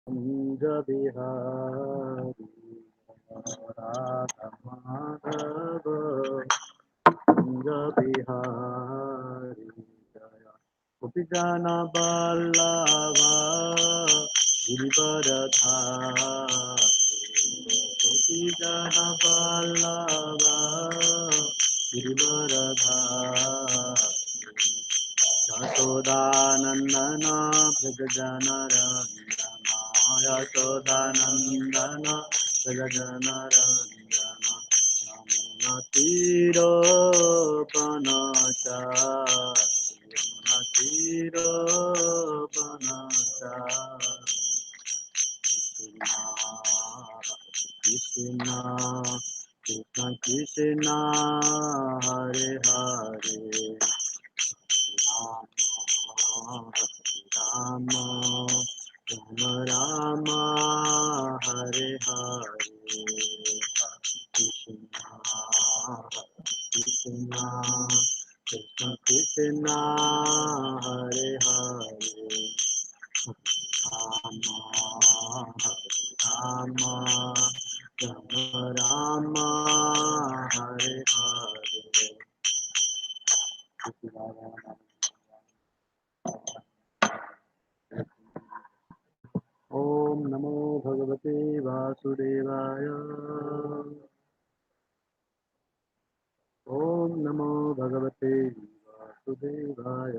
कुंज बिहारी राधा माधव कुंज बिहारी जय गोपी जन बल्लभ गिरिवरधारी गोपी जन Ballabh Girivardhari Yashodanandan व्रजजनरञ्जना Yashodanandan व्रजजनरञ्जना यमुनतीरोपनचारि यमुनतीरोपनचारि Krishna Krishna Krishna Hare Hare Rama, Rama, Rama, Rama, Hare Hare, Krishna, Krishna, Krishna, Krishna, Hare Hare, Rama, Rama, Rama, Rama, Hare Hare. ॐ नमो भगवते वासुदेवाय ॐ नमो भगवते वासुदेवाय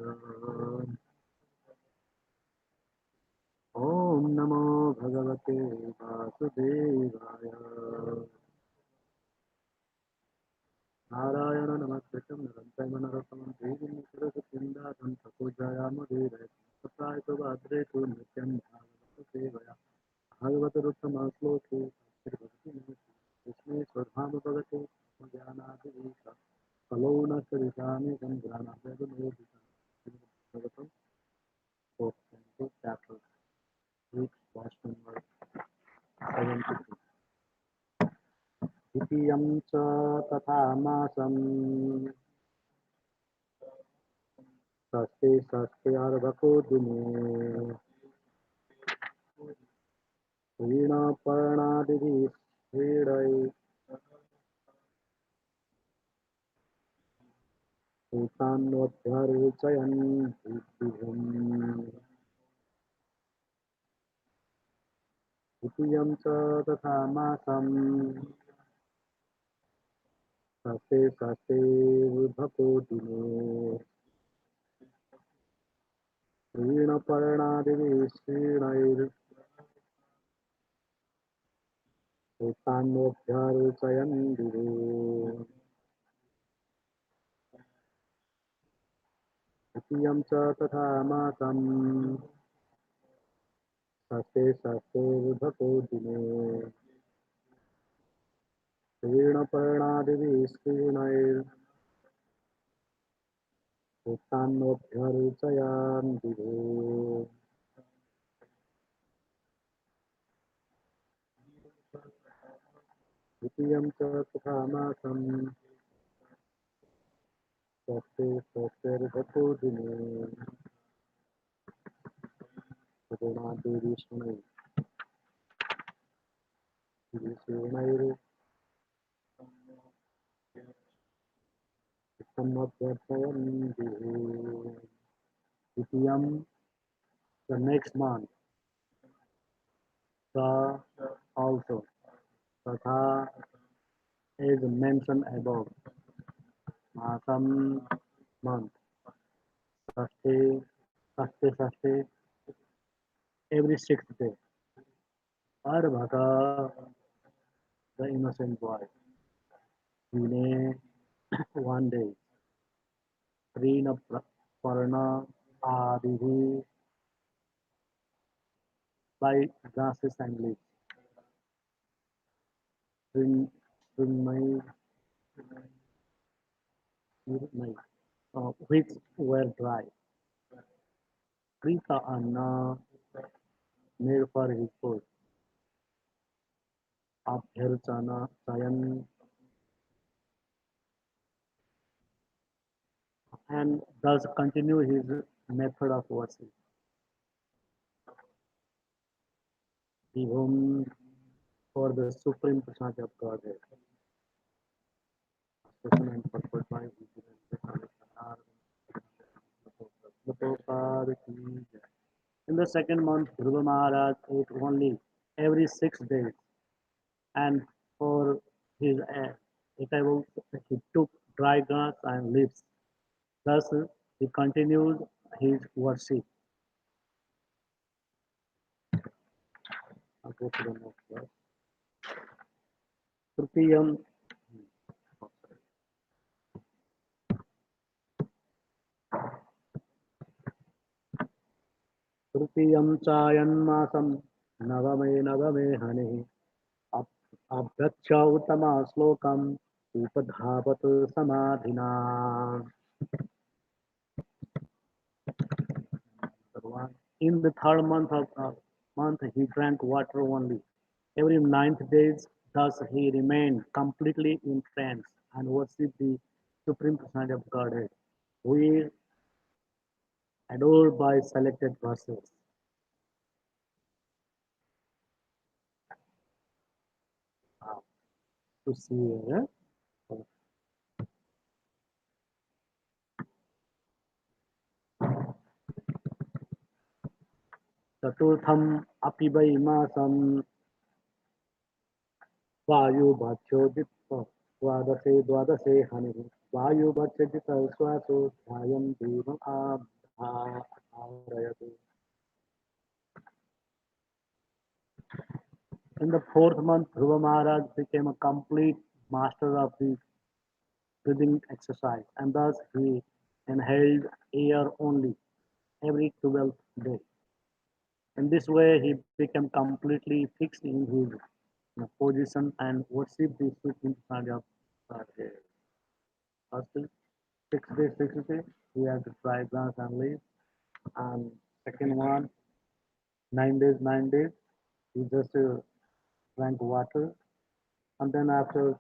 ॐ नमो भगवते वासुदेवाय नारायण नमस्कृतं नरं चैव नरोत्तमं देवीं सरस्वतीं व्यासं ततो जयामुदीरये तत्राय भद्रे तु नित्यं भागवत सेवया भागवतरुत्तमश्लोके कृष्णे स्वधामभगते ज्ञानादिवीका कलौ न सरितानि सङ्ग्रामाभ्यनुमोदितं chapter 6 verse number 72 द्वितीयं च तथा मासं षष्ठे षष्ठे अर्भको दिने ऋणपर्णादिभिः क्रीडै एतान्वभ्यर्चयन् बुद्धिम् द्वितीयं च तथा मासं षष्ठे षष्ठे विभको दिने ऋणपर्णादिभिः एतान्वभ्यर्चयन् दिवे द्वितीयं च तथा मासं षष्ठे षष्ठे विभको दिने ऋणपर्णादिभिः दिवे द्वितीयं च तथा मासं षष्ठे षष्ठे विभको दिने ऋणादिभिः Ditiyam, the next month, Sa also, Tatha is mentioned above, Masam month, Sashti, Sashti, every sixth day, Arbhaka, the innocent boy, Dine, one day, Rina Parna, Adihi, by grasses and leaves, Srinmai, which were dry. Krita Anna made for his food. Abhyarchana Sayan and thus continue his method of worship. Even for the Supreme Personality of Godhead, special and purpose by in the second month, Dhruva Maharaj ate only every 6 days, and for his eatables, he took dry grass and leaves. Thus, he continued his worship. I'll go to the next verse. Trutiyam, Trutiyam chayanmasam navame hanihi abhyacha uttama slokam upadhavat samadhina. In the third month, he drank water only. Every ninth days, thus he remained completely in trance and worshipped the Supreme Personality of Godhead, who is adored by selected verses. Uh, to see here, चतुर्थम अपि वै मासम वायुभक्षोदित द्वादशे द्वादशे हनिः वायुभक्षजित श्वासो ध्यायं देवम् आधारयति. In the fourth month, Dhruva Maharaj became a complete master of the breathing exercise, and thus he inhaled air only every 12th day. In this way, he became completely fixed in his position and worshipped the Supreme Personality of Godhead. First, 6 days, 6 days, he had to try grass and leaves, and second one, 9 days, 9 days, he just drank water, and then after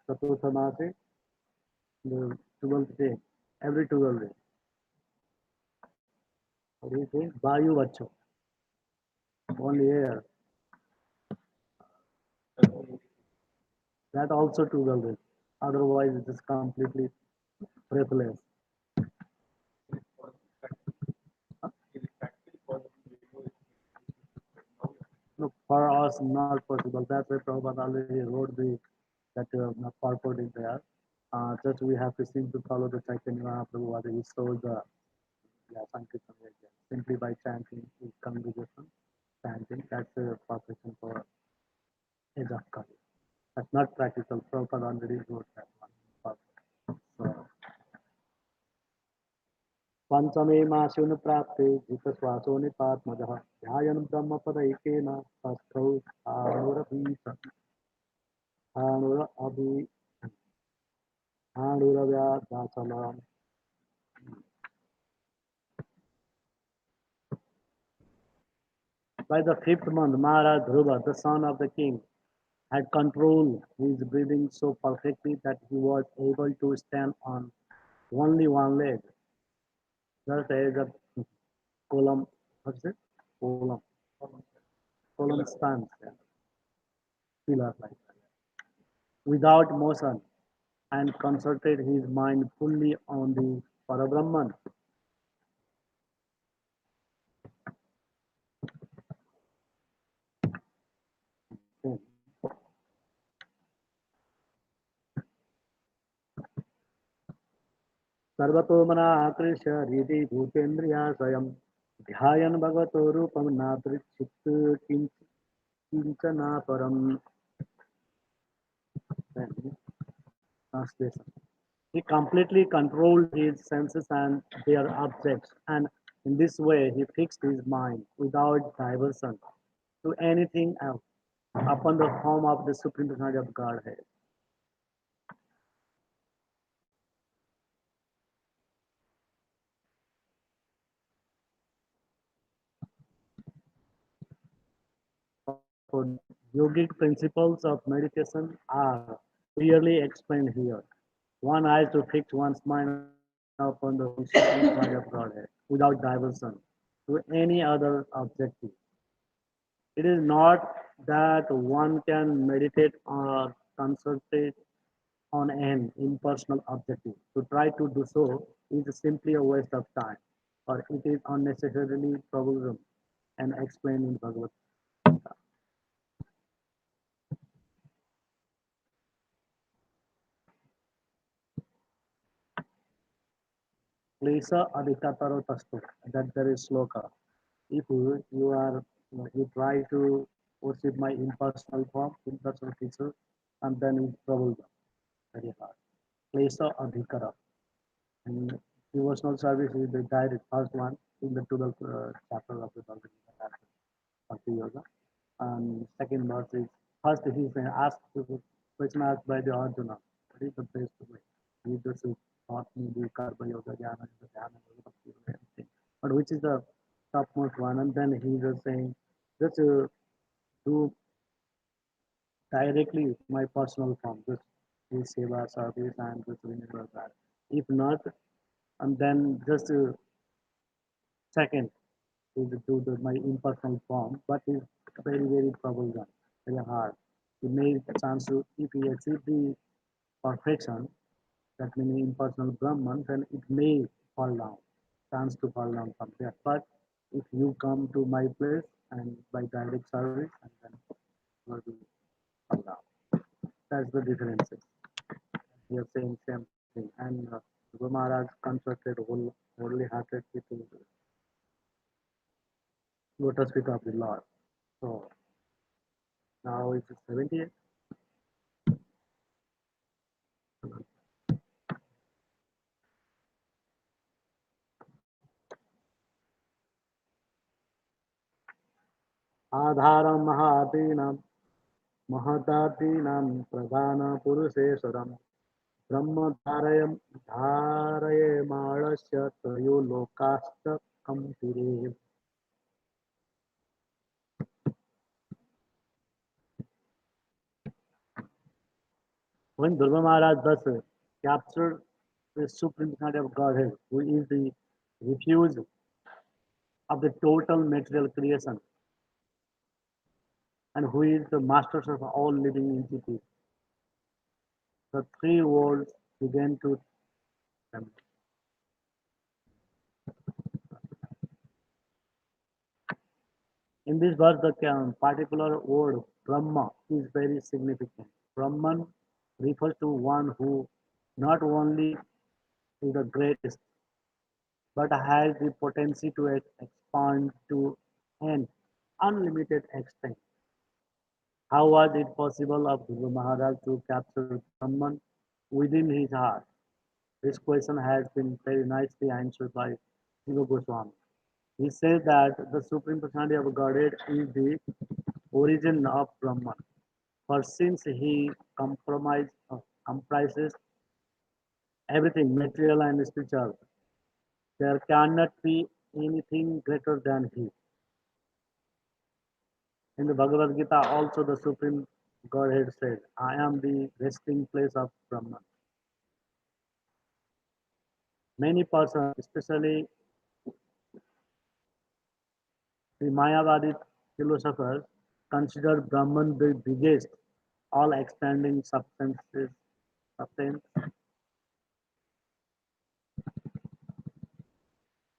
Chaturthamasi, the 12th day, every 12 days. What do you say? Vayu Vacho, only air. That also 12 days. Otherwise, it is completely breathless. No, for us, not possible. That's why Prabhupada already wrote that purport is there. Just we have to simply follow the Chaitanya Mahaprabhu. He showed the Sankirtan Yajna. Simply by chanting his congregation, chanting, that's a perfection for age of Kali. That's not practical. Prabhupada already wrote that one. So, पंचमे मासुन प्राप्ते जितश्वासो निपात्मजः ध्यायन् ब्रह्मपदैकेन तस्थौ स्थाणुरभीत स्थाणुरभि स्थाणुरव्याचालम्. By the fifth month, Maharaj Dhruva, the son of the king, had controlled his breathing so perfectly that he was able to stand on only one leg, just as a column, what's it? Column stands, yeah, pillar like that, without motion, and concentrated his mind fully on the Parabrahman. सर्वतो मना आकृष्य हृदि भूतेन्द्रियाश्रयम् ध्यायन् भगवतो रूपं नादृच्छित् किञ्चनापरम्. Translation. He completely controlled his senses and their objects, and in this way he fixed his mind without diversion to anything else upon the form of the Supreme Personality of Godhead. So yogic principles of meditation are clearly explained here. One has to fix one's mind upon the Supreme Personality of Godhead, without diversion to any other objective. It is not that one can meditate or concentrate on an impersonal objective. To try to do so is simply a waste of time, or it is unnecessarily troublesome and explained in Bhagavad. Klesa adhikataro tastu, that there is sloka. If you try to worship my impersonal form, impersonal feature, and then it's troublesome, very hard. Klesa adhikara. And devotional service is the direct first one in the 12th chapter of the Bhagavad Gita, Bhakti Yoga. And second verse is first he is asked the question asked by the Arjuna, what is the best way? He just taught me the karma yoga, jnana yoga, dhyana yoga, bhakti yoga, everything. But which is the topmost one? And then he is saying, just do directly my personal form, just his seva service and just remember that. If not, and then just second is to my impersonal form, but is very, very troublesome, very hard. He may chance to, if he achieve the perfection, that means impersonal Brahman, then it may fall down, chance to fall down from there. But if you come to my place and by direct service, and then you will fall down. That's the difference. We are saying same thing. And Guru Maharaj constructed wholly hearted with the lotus feet of the Lord. So now it's 78. आधारं महादीनां महदादीनां प्रधानपुरुषेश्वरं धारयमाणस्य त्रयो लोकाश्च कम्पिरे. When Durga Maharaj thus captured the supreme kind of Godhead, who is the refuge of the total material creation and who is the master of all living entities, the three worlds began to tremble. In this verse, the particular word Brahma is very significant. Brahman refers to one who not only is the greatest, but has the potency to expand to an unlimited extent. How was it possible of Guru Maharaj to capture Brahman within his heart? This question has been very nicely answered by Shiva Goswami. He says that the Supreme Personality of Godhead is the origin of Brahman. For since he comprises everything material and spiritual, there cannot be anything greater than he. In the Bhagavad Gita, also the Supreme Godhead said, I am the resting place of Brahman. Many persons, especially the Mayavadi philosophers, consider Brahman the biggest, all expanding substance.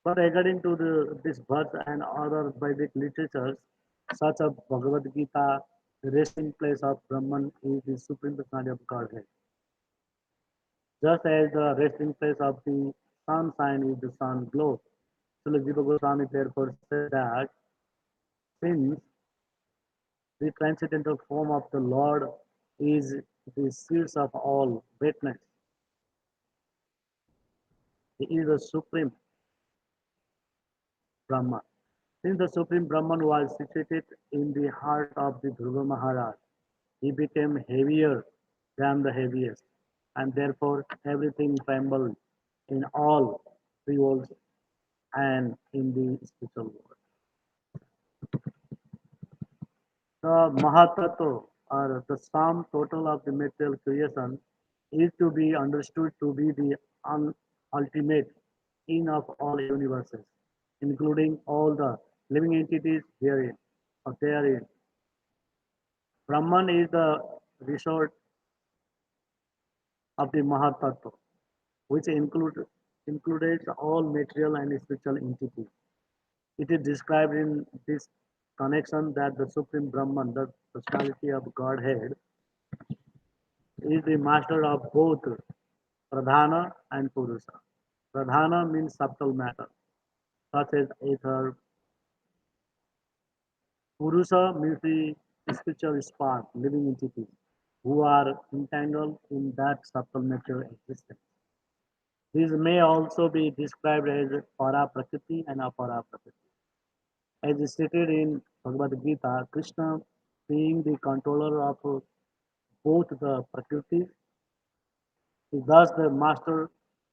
But according to this verse and other Vedic literatures, such as Bhagavad Gita, the resting place of Brahman is the supreme personality of Godhead. Just as the resting place of the sunshine is the sun glow. Srila Jiva Goswami therefore said that since the transcendental form of the Lord is the source of all greatness, he is the supreme Brahman. Since the Supreme Brahman was situated in the heart of the Dhruva Maharaj, he became heavier than the heaviest, and therefore everything trembled in all three worlds and in the spiritual world. The Mahatattva, or the sum total of the material creation, is to be understood to be the ultimate in of all universes, including all the living entities herein or therein, Brahman is the resort of the Mahatattva, which includes all material and spiritual entities. It is described in this connection that the Supreme Brahman, the personality of Godhead, is the master of both Pradhana and Purusha. Pradhana means subtle matter, such as ether. Purusha means the spiritual spark, living entities, who are entangled in that subtle nature existence. These may also be described as para prakriti and apara prakriti. As stated in Bhagavad Gita, Krishna being the controller of both the prakritis is thus the master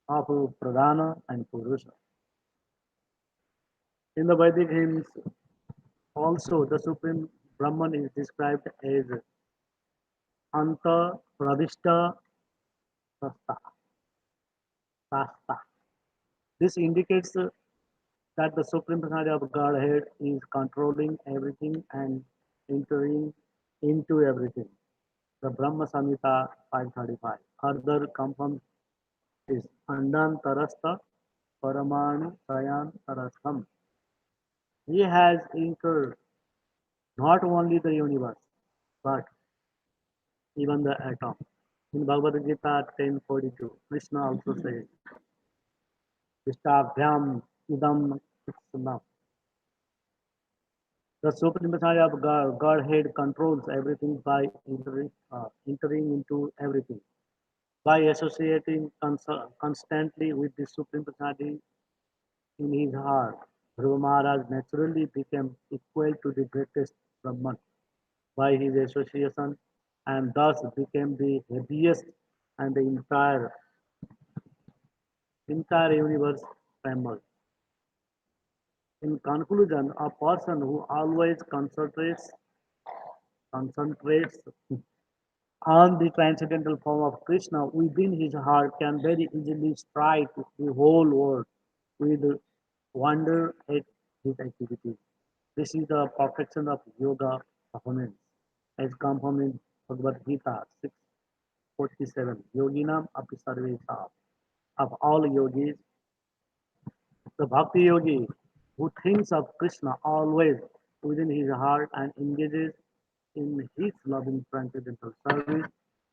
of Pradhana and Purusha. In the Vedic hymns, also the Supreme Brahman is described as Anta Pravishta Sasta. Sasta. This indicates that the Supreme Personality of Godhead is controlling everything and entering into everything. The Brahma Samhita 535 further confirms this Andantarastha Paramanu Sayantarastham. He has incurred not only the universe, but even the atom. In Bhagavad Gita 10:42, Krishna also says, Vishtabhyam idam Krishnam. The Supreme Personality of Godhead controls everything by entering into everything. By associating constantly with the Supreme Personality in his heart, Dhruva Maharaj naturally became equal to the greatest Brahman by his association and thus became the heaviest and the entire universe trembled. In conclusion, a person who always concentrates on the transcendental form of Krishna within his heart can very easily strike the whole world with wonder at his activities. This is the perfection of yoga performance, as confirmed in Bhagavad Gita 6:47. Yoginam api sarvesam. Of all yogis, the bhakti yogi who thinks of Krishna always within his heart and engages in his loving transcendental service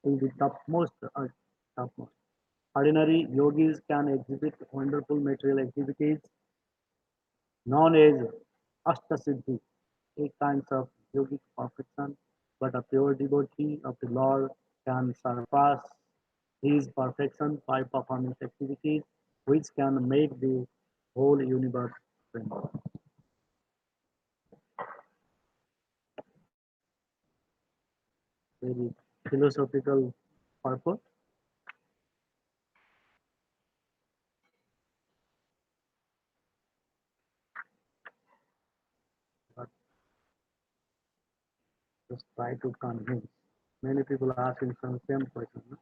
is the topmost. Ordinary yogis can exhibit wonderful material activities known as Ashtasiddhi, eight kinds of yogic perfection, but a pure devotee of the Lord can surpass his perfection by performing activities which can make the whole universe tremble. Very philosophical purpose, but just try to convince. Many people are asking some same question. No?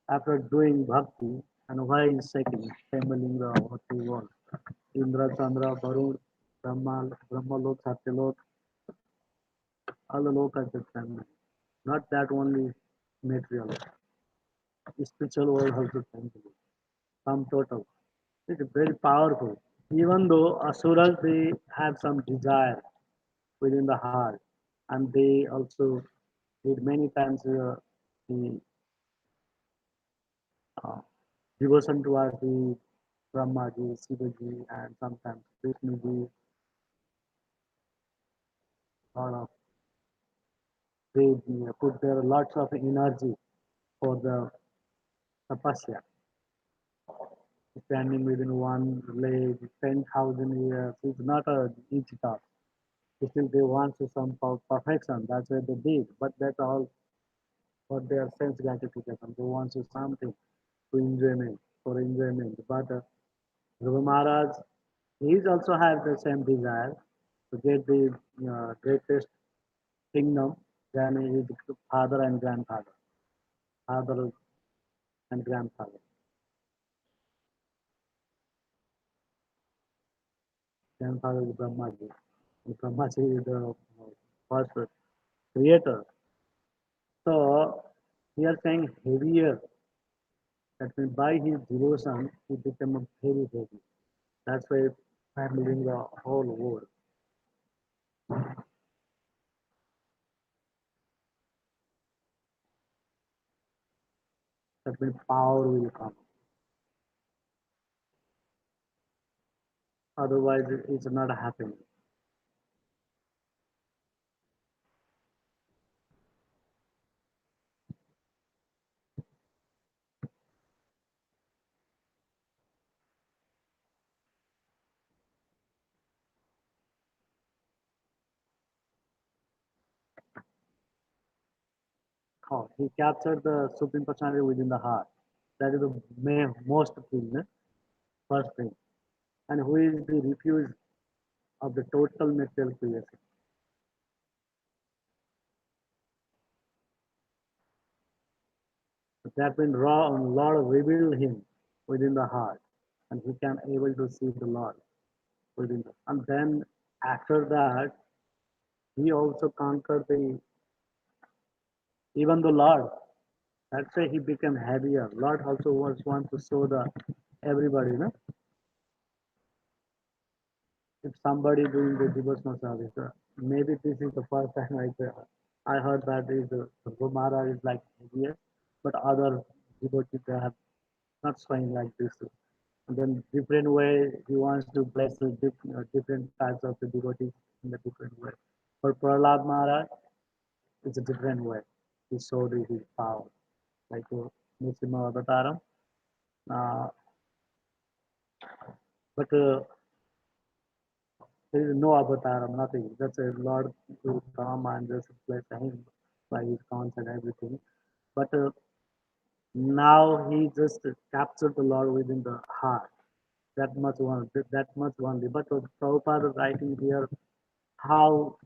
After doing bhakti, and why is second trembling the what we want? Indra, Chandra, Varun, Brahma Lok, Satyalok, all the lokas are trembling. Not that only material, spiritual world also trembling. Sum total. It's very powerful. Even though asuras they have some desire within the heart, and they also did many times the uh, devotion towards the Brahmaji, Shivaji, and sometimes Vishnuji, or they put their lots of energy for the tapasya, standing within one leg, 10,000 years. It's not a easy task. Still, they want to some perfection. That's why they did. But that's all for their sense gratification. They want to something to enjoyment, for enjoyment. But Dhruva Maharaj, he also has the same desire to get the greatest kingdom than his father and grandfather, father and grandfather. Grandfather is Brahmaji. And Brahmaji is the first creator. So we are saying heavier. That means by his devotion, he became very heavy. That's why handling the whole world. That means power will come. Otherwise, it's not happening. How? He captured the supreme personality within the heart. That is the most thing, first thing. And who is the refuge of the total material creation. That means Lord revealed him within the heart, and he can able to see the Lord within the. And then after that, he also conquered the even the Lord. That's why he became heavier. Lord also was want to show the everybody, if somebody doing the devotional service, maybe this is the first time I heard that is Gomara is like heavier, but other devotees they have not showing like this. And then different way he wants to bless the different types of the devotees in a different way. For Prahlad Maharaj, it's a different way. He showed his power, like Nrsimha Avataram. Uh, but there is no Avataram, nothing. That's a Lord will come and just bless him by his counts and everything. But now he just captured the Lord within the heart. That much one, that much only. But Prabhupada writing here how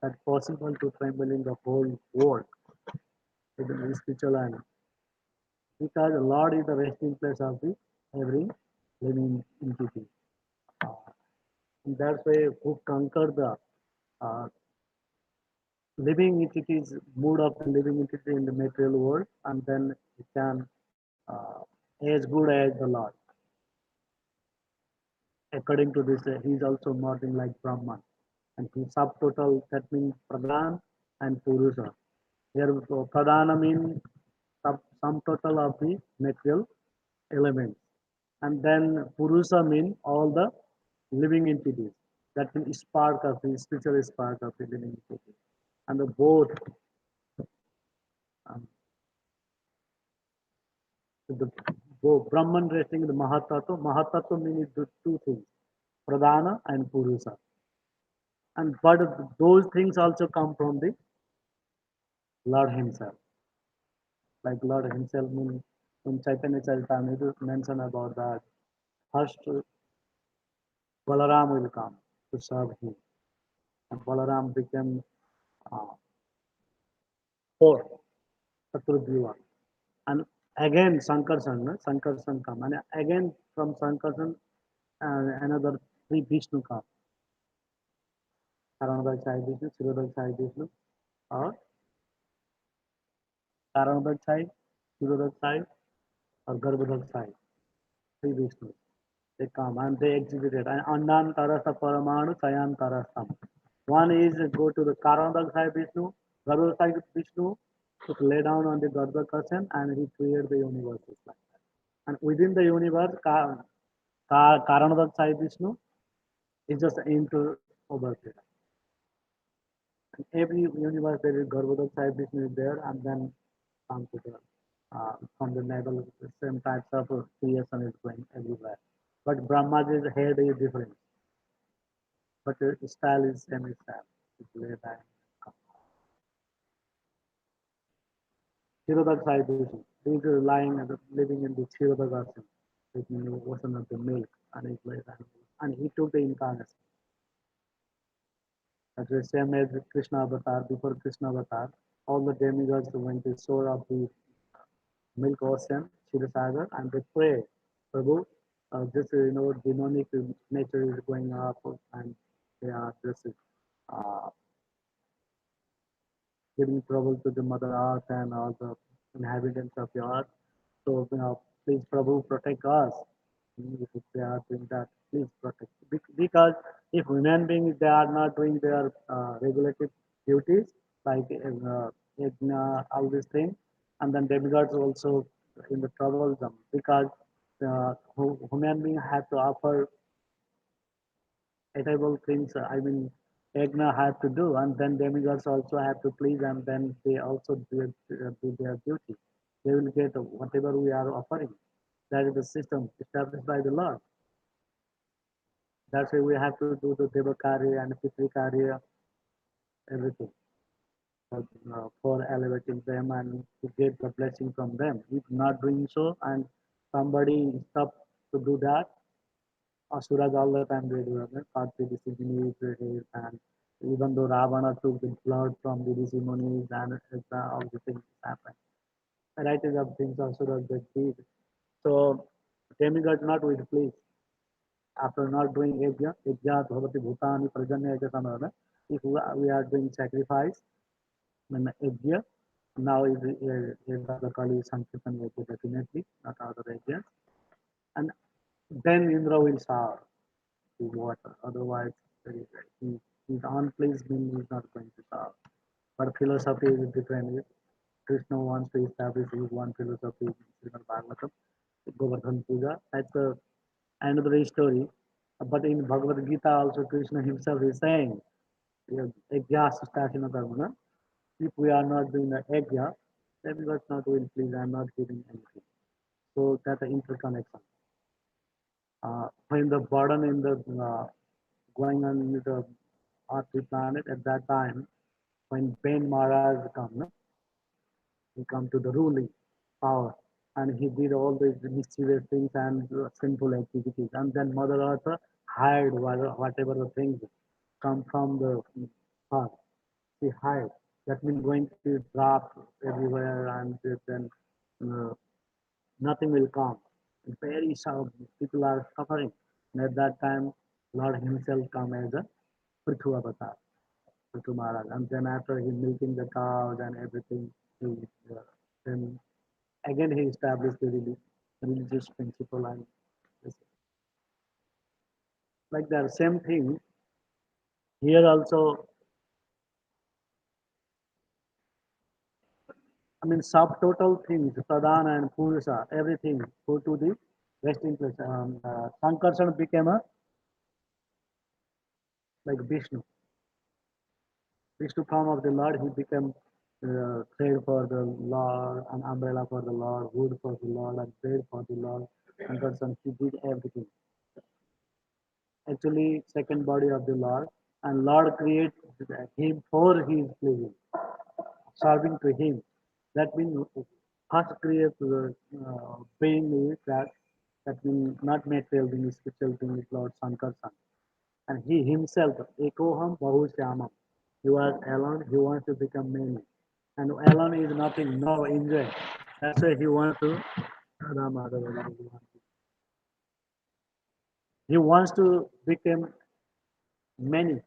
that possible to tremble in the whole world in the spiritual land because the Lord is the resting place of the every living entity. Uh, and that's why who conquer the uh, living entities, mood of the living entity in the material world, and then he can uh, as good as the Lord. According to this, he is also nothing like Brahman. And he subtotal, that means Pradhan and Purusha. Here, Pradhana means sum total of the material elements. And then Purusha means all the living entities. That means spark of the spiritual spark of the living entity. And the both, um, the both Brahman resting in the Mahatattva. Mahatattva means the two things, Pradhana and Purusha. And but those things also come from the Lord Himself. Like Lord Himself means in Chaitanya Charitamrita mention about that first Balaram will come to serve him. And Balaram became uh, fourth, Shatrugriva. And again Sankarsan, no? Sankarsan come. And again from Sankarsan another three Vishnu come. Karanadak Sai Vishnu, Sirodak Sai Vishnu, or Karanadak Sai, Sirodak Sai, or Garbhodak Sai. Three Vishnu. They come and they exhibited. And Andan Tarasa Paramanu Sayan Tarasam. One is go to the Karanadak Sai Vishnu, Garbhodak Sai Vishnu, to lay down on the Garbhodak and he created the universe. And within the universe, Karanadak Sai Vishnu is just into over there. And every universe there is Garbhodak Sai Vishnu is there and then come to the from the navel, the same types of creation is going everywhere. But Brahmaji's head is different, but the style is same style. It's way back. Kshirodak Sai Vishnu. He is lying and living in the Kshirodak ocean, like in the ocean of the milk, and he's like that. And he took the incarnation. That's the same as Krishna Avatar. Before Krishna Avatar, all the demigods went to shore of the milk ocean, Kshirosagar, and they pray, Prabhu, this demonic nature is going up, and they are just giving trouble to the Mother Earth and all the inhabitants of the earth. So, please, Prabhu, protect us. If they are doing that, please protect. Because if human beings they are not doing their regulative duties like all these things, and then demigods also in the trouble them because human beings have to offer edible things. I mean, Yagna have to do, and then demigods also have to please, and then they also do their duty. They will get whatever we are offering. That is the system established by the Lord. That's why we have to do the Devakarya and Pitrikarya, everything for elevating them and to get the blessing from them. If not doing so, and somebody stop to do that, Asuras all the time they do it. Karti Rishi Munis, and even though Ravana took the blood from the Rishi Munis and all the things happen. Varieties of things Asuras they did. So demigod not with please. After not doing yajna bhavati bhutani prajanya samana. If we are doing sacrifice, then yajna, now is the Kali Sankirtan yajna definitely, not other yajnas. And then Indra will serve the water. Otherwise, he, his unpleased being is not going to serve. But philosophy is different. Krishna wants to establish his one philosophy in Srimad Bhagavatam, Govardhan Puja. That's another story. But in Bhagavad Gita also Krishna himself is saying, Yajna Sastasana Dharmana. If we are not doing the yajna, then God not will please, I am not giving anything. So that's an interconnection. When the burden in the going on with the earthly planet at that time, when Ben Maharaj come, no? He come to the ruling power and he did all these mischievous things and sinful activities. And then Mother Earth hide whatever the things come from the earth. She hide. That means going to drop everywhere and then uh, nothing will come. Very people are suffering. And at that time, Lord Himself come as a Prithu avatar, Prithu Maharaj. And then after he milking the cows and everything, he, uh, then again he established the religious principle and like that. Same thing here also. I mean, subtotal things, Pradhana and Purusha, everything go to the resting place. Sankarsana became a like Vishnu. Vishnu form of the Lord, he became thread for the Lord, an umbrella for the Lord, wood for the Lord, and bread for the Lord. Sankarsana, he did everything. Actually, second body of the Lord, and Lord created him for his pleasure, serving to him. That means first create the being is that means not material being, spiritual being is Lord Sankarsana. And he himself, Ekoham Bahushyamam. He was alone, he wants to become many. And alone is nothing, no enjoy. That's why he wants to he wants to become many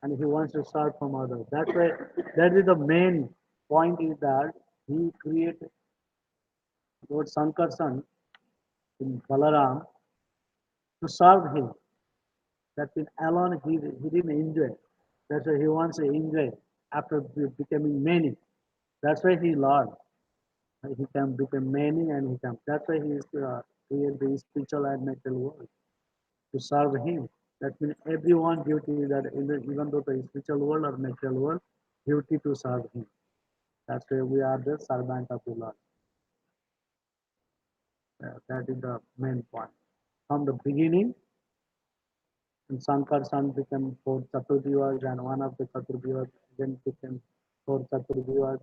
and he wants to serve from others. That's why that is the main point is that he created Lord Sankarsan in Balaram to serve him. That means alone he didn't enjoy. That's why he wants to enjoy after becoming many. That's why he Lord. He can become many and he can. That's why he is created the spiritual and material world to serve him. That means everyone duty that even though the spiritual world or material world, duty to serve him. That's why we are the servant of the Lord. That is the main point. From the beginning, and Sankar son became four Chaturdyas and one of the Chaturdyas then became four Chaturdyas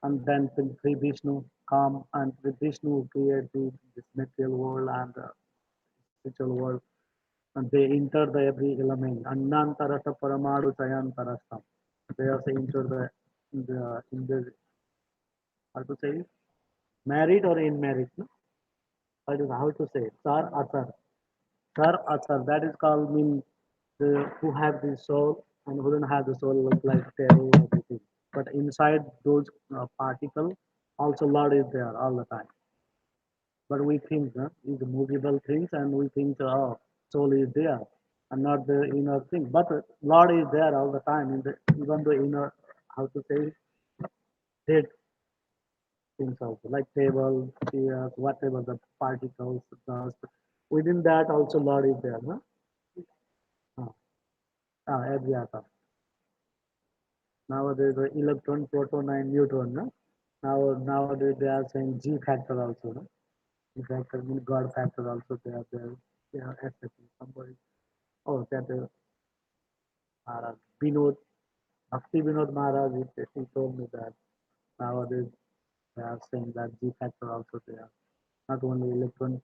and then three Vishnu come and with Vishnu create this material world and the spiritual world and they enter the every element. Annantarasa Paramadu Sayantarasam. They also enter the how to say it? Married or in marriage? No? How to say it? Sar Asar. Sar Asar. That is called mean the who have the soul and who don't have the soul look like terrible everything. but inside those particles, also Lord is there all the time. But we think is movable things, and we think soul is there, and not the inner thing. But Lord is there all the time in the even the inner, how to say, dead things also, like table, chairs, whatever the particles, dust. Within that also Lord is there, no? Uh, every atom. Nowadays the electron, proton, and neutron, no? Nowadays they are saying G factor also, no? G factor means God factor also they are there. They are accepting somebody. Oh, that Maharaj Binod, Bhakti Vinod Maharaj, he told me that nowadays they are saying that G factor also there. Not only electron,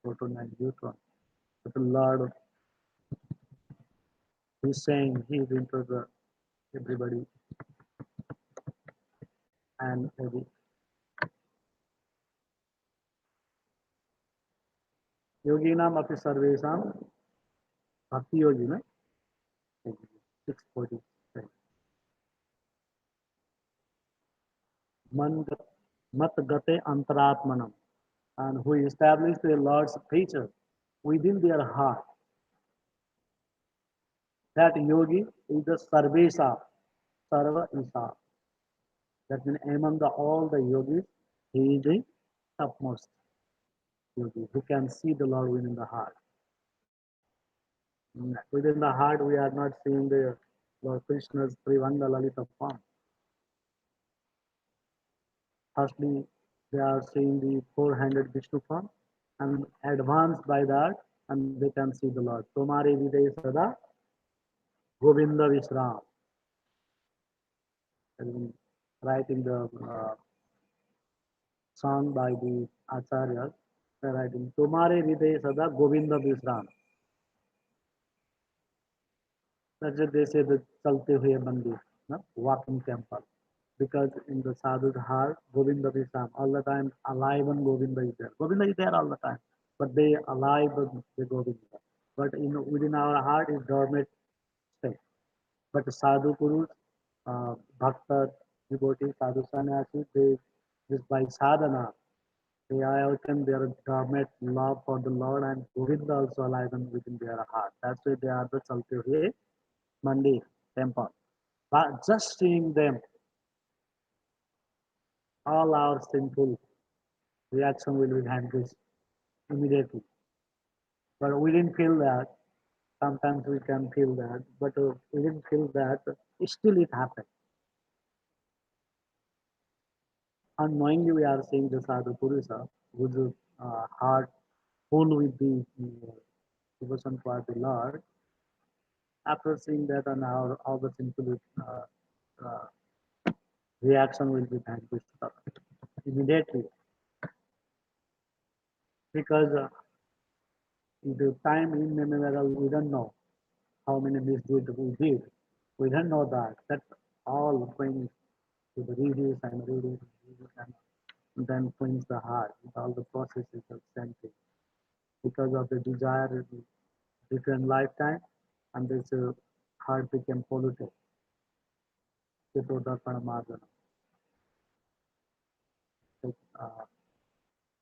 proton, and neutron, but the Lord, he's saying he's into the everybody and every yoginam api sarvesam bhakti yogi, na 640 man mat gate antaratmanam, and who established the Lord's feature within their heart. That yogi is the sarvesa, sarva isa. That means among all the yogis, he is the topmost yogi who can see the Lord within the heart. Within the heart, we are not seeing the Lord Krishna's Trivanga Lalita form. Firstly, they are seeing the four-handed Vishnu form, and advanced by that, and they can see the Lord. Tomare Vidya Sada Govinda Visram. Writing the song by the Acharyas, they're writing Tomare Vidya Sada Govinda Visram. That's what they say the Chalte Hue Mandir, no? Walking temple. Because in the sadhu's heart, Govinda Visram, all the time alive and Govinda is there. Govinda is there all the time, but they alive the Govinda. But within our heart is dormant state. But sadhu Purus, Bhakta, devotee, sadhu sannyasi, they just by sadhana, they awaken their dormant love for the Lord, and Govinda also alive and within their heart. That's why they are the Chalte Mandi temple. But just seeing them, all our sinful reaction will be vanquished immediately. But we didn't feel that. Sometimes we can feel that, but we didn't feel that. Still, it happened. Unknowingly, we are seeing the sadhu Purusa whose heart full with the devotion for the Lord. After seeing that, and all the sinful uh, reaction will be vanquished immediately, because the time immemorial we don't know how many misdeeds we did. We don't know that. That all brings to the reviews and reviews and then brings the heart with all the processes of sensing. Because of the desire in different lifetime, and this heart became polluted. Chetodarpana Margana. Uh,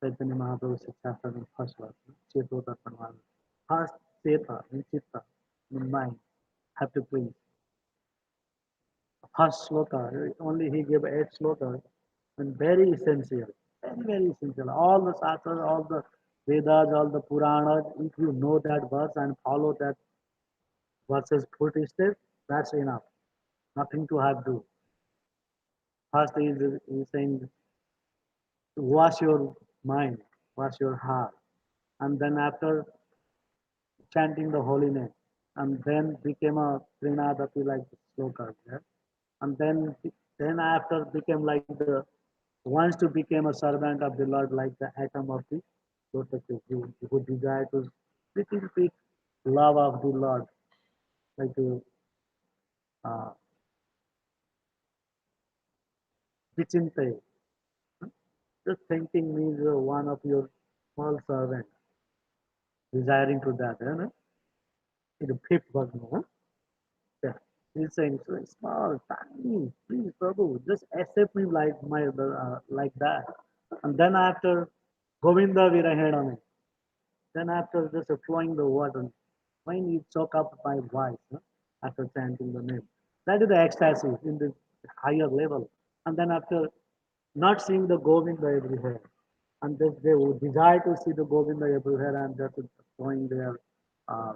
Chaitanya Mahaprabhu chapter in first verse. Chetodarpana Margana. First, Cheta, in Chitta, in mind, have to clean. First sloka, only he gave 8 slokas, and very essential, very essential. All the shastras, all the Vedas, all the Puranas, if you know that verse and follow that verse's footsteps, that's enough. Nothing to have to do. First is saying, wash your mind, wash your heart, and then after chanting the holy name, and then became a Trinadapi like slokas, yeah? And then after became like the wants to become a servant of the Lord, like the atom of the lotus, who desire to little bit love of the Lord, like uh, Vichinte. Just thinking means one of your small servant desiring to that, in the fifth verse, no? Yeah. He's saying, so small, tiny, please, Prabhu, just accept me like that. And then after Govinda Virahedame, then after just flowing the water, when you choke up my voice after chanting the name, that is the ecstasy in the higher level. And then after not seeing the Govinda everywhere, and they would desire to see the Govinda everywhere, and just showing their uh,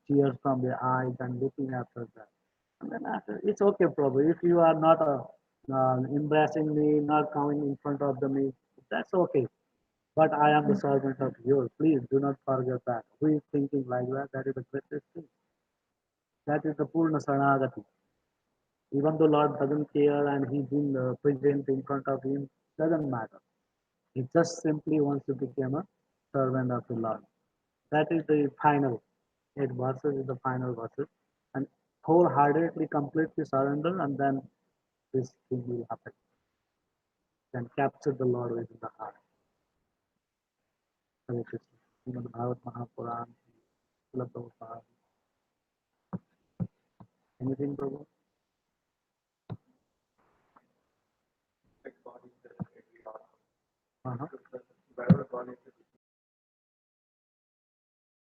tears from their eyes and looking after that. And then after, it's okay, Prabhu. If you are not embracing me, not coming in front of the me, that's okay. But I am the servant of yours. Please do not forget that. Who is thinking like that? That is the greatest thing. That is the Purna Saranagati. Even though Lord doesn't care and he's in present in front of him, doesn't matter. He just simply wants to become a servant of the Lord. That is the final. 8 verses is the final verses. And wholeheartedly, completely surrender, and then this thing will happen. Then capture the Lord within the heart. Hare Krishna. Srimad Bhagavad Mahapuran. Srila Prabhupada. Anything, Prabhu? Uh-huh.